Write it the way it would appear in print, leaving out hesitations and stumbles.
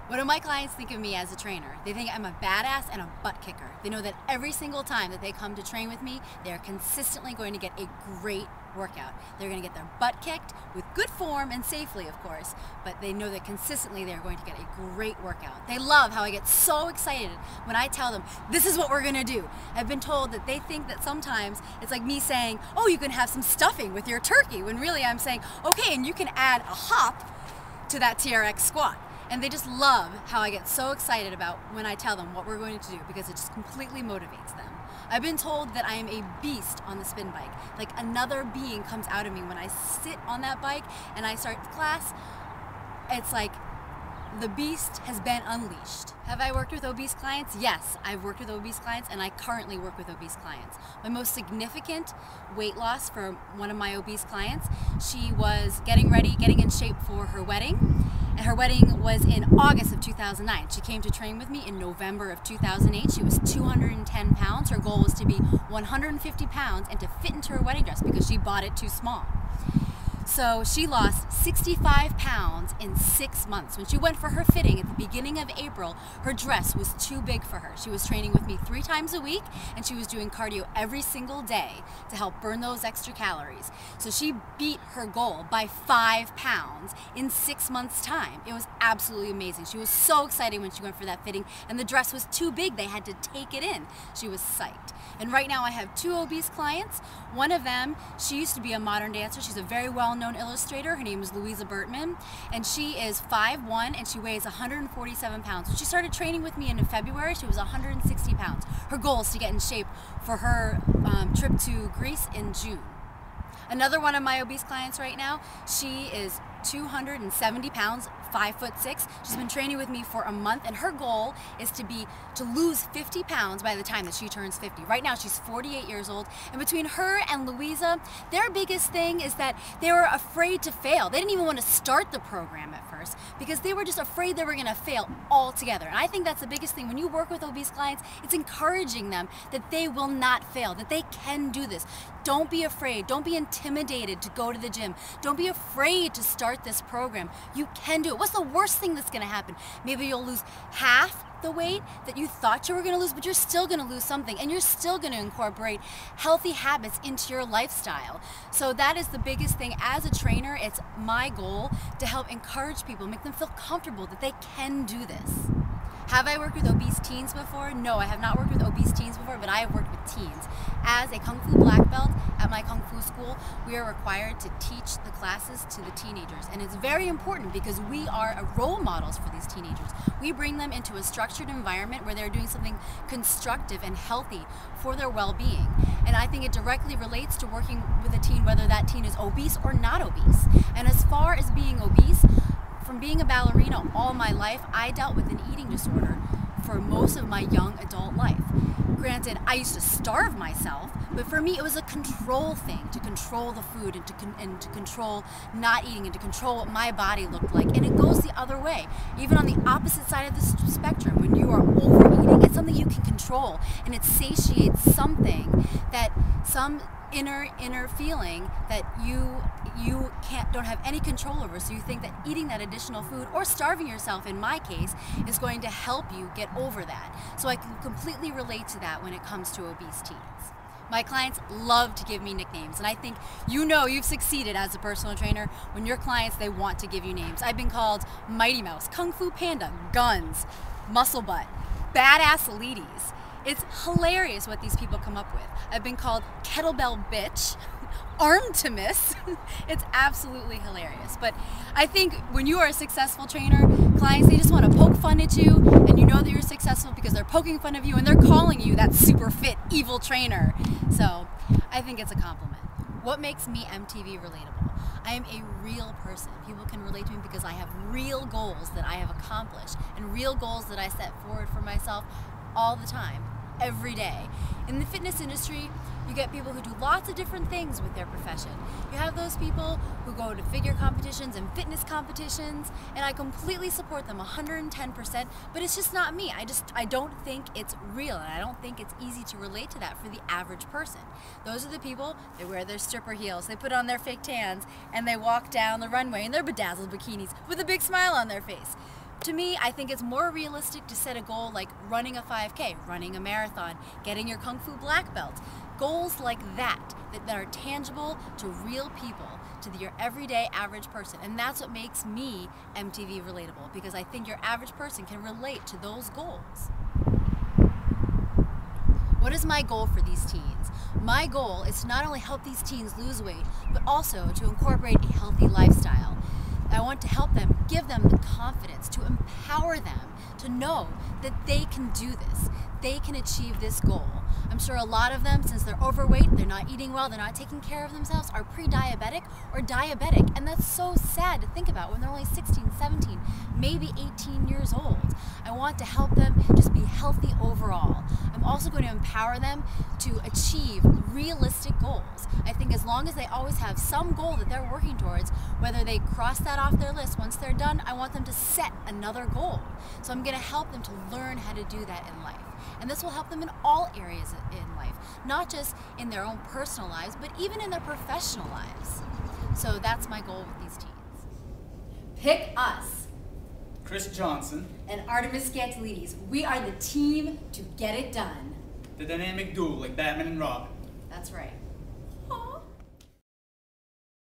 What do my clients think of me as a trainer? They think I'm a badass and a butt kicker. They know that every single time that they come to train with me, they are consistently going to get a great workout. They're going to get their butt kicked with good form and safely, of course, but they know that consistently they're going to get a great workout. They love how I get so excited when I tell them, this is what we're going to do. I've been told that they think that sometimes it's like me saying, oh, you can have some stuffing with your turkey, when really I'm saying, okay, and you can add a hop to that TRX squat. And they just love how I get so excited about when I tell them what we're going to do, because it just completely motivates them. I've been told that I am a beast on the spin bike. Like another being comes out of me when I sit on that bike and I start class. It's like the beast has been unleashed. Have I worked with obese clients? Yes, I've worked with obese clients, and I currently work with obese clients. My most significant weight loss for one of my obese clients, she was getting ready, getting in shape for her wedding. And her wedding was in August of 2009. She came to train with me in November of 2008. She was 210 pounds. Her goal was to be 150 pounds and to fit into her wedding dress because she bought it too small. So she lost 65 pounds in 6 months. When she went for her fitting at the beginning of April, her dress was too big for her. She was training with me 3 times a week, and she was doing cardio every single day to help burn those extra calories. So she beat her goal by 5 pounds in 6 months' time. It was absolutely amazing. She was so excited when she went for that fitting, and the dress was too big. They had to take it in. She was psyched. And right now I have 2 obese clients. One of them, she used to be a modern dancer. She's a very well-known illustrator. Her name is Louisa Bertman, and she is 5'1", and she weighs 147 pounds. When she started training with me in February, she was 160 pounds. Her goal is to get in shape for her trip to Greece in June. Another one of my obese clients right now, she is 270 pounds, 5'6". She's been training with me for a month, and her goal is to lose 50 pounds by the time that she turns 50. Right now she's 48 years old, and between her and Louisa, their biggest thing is that they were afraid to fail. They didn't even want to start the program at first because they were just afraid they were going to fail altogether. And I think that's the biggest thing. When you work with obese clients, it's encouraging them that they will not fail, that they can do this. Don't be afraid. Don't be intimidated to go to the gym. Don't be afraid to start this program. You can do it. What's the worst thing that's going to happen? Maybe you'll lose half the weight that you thought you were going to lose, but you're still going to lose something, and you're still going to incorporate healthy habits into your lifestyle. So that is the biggest thing. As a trainer, it's my goal to help encourage people, make them feel comfortable that they can do this. Have I worked with obese teens before? No, I have not worked with obese teens before, but I have worked with teens. As a Kung Fu black belt at my Kung Fu school, we are required to teach the classes to the teenagers. And it's very important because we are role models for these teenagers. We bring them into a structured environment where they're doing something constructive and healthy for their well-being. And I think it directly relates to working with a teen, whether that teen is obese or not obese. And as far as being obese, from being a ballerina all my life, I dealt with an eating disorder for most of my young adult life. Granted, I used to starve myself, but for me it was a control thing, to control the food and to control not eating and to control what my body looked like. And it goes the other way. Even on the opposite side of the spectrum, when you are overeating, it's something you can control, and it satiates something, that some inner feeling that you don't have any control over. So you think that eating that additional food or starving yourself, in my case, is going to help you get over that. So I can completely relate to that when it comes to obese teens. My clients love to give me nicknames, and I think you've succeeded as a personal trainer when your clients, they want to give you names. I've been called Mighty Mouse, Kung Fu Panda, Guns, Muscle Butt, Badass Ladies. It's hilarious what these people come up with. I've been called Kettlebell Bitch, Artemis. It's absolutely hilarious. But I think when you are a successful trainer, clients, they just want to poke fun at you, and you know that you're successful because they're poking fun of you and they're calling you that super fit, evil trainer. So I think it's a compliment. What makes me MTV relatable? I am a real person. People can relate to me because I have real goals that I have accomplished and real goals that I set forward for myself all the time, every day. In the fitness industry, you get people who do lots of different things with their profession. You have those people who go to figure competitions and fitness competitions, and I completely support them 110%, but it's just not me. I don't think it's real, and I don't think it's easy to relate to that for the average person. Those are the people, they wear their stripper heels, they put on their fake tans, and they walk down the runway in their bedazzled bikinis with a big smile on their face. To me, I think it's more realistic to set a goal like running a 5K, running a marathon, getting your Kung Fu black belt. Goals like that are tangible to real people, to your everyday average person. And that's what makes me MTV relatable, because I think your average person can relate to those goals. What is my goal for these teens? My goal is to not only help these teens lose weight, but also to incorporate a healthy lifestyle. I want to help them, give them the confidence, to empower them to know that they can do this. They can achieve this goal. I'm sure a lot of them, since they're overweight, they're not eating well, they're not taking care of themselves, are pre-diabetic or diabetic. And that's so sad to think about when they're only 16, 17, maybe 18 years old. I want to help them just be healthy overall. I'm also going to empower them to achieve realistic goals. I think as long as they always have some goal that they're working towards, whether they cross that off their list, once they're done, I want them to set another goal. So I'm going to help them to learn how to do that in life. And this will help them in all areas in life, not just in their own personal lives, but even in their professional lives. So that's my goal with these teens. Pick us. Chris Johnson. And Artemis MTV. We are the team to get it done. The dynamic duo like Batman and Robin. That's right.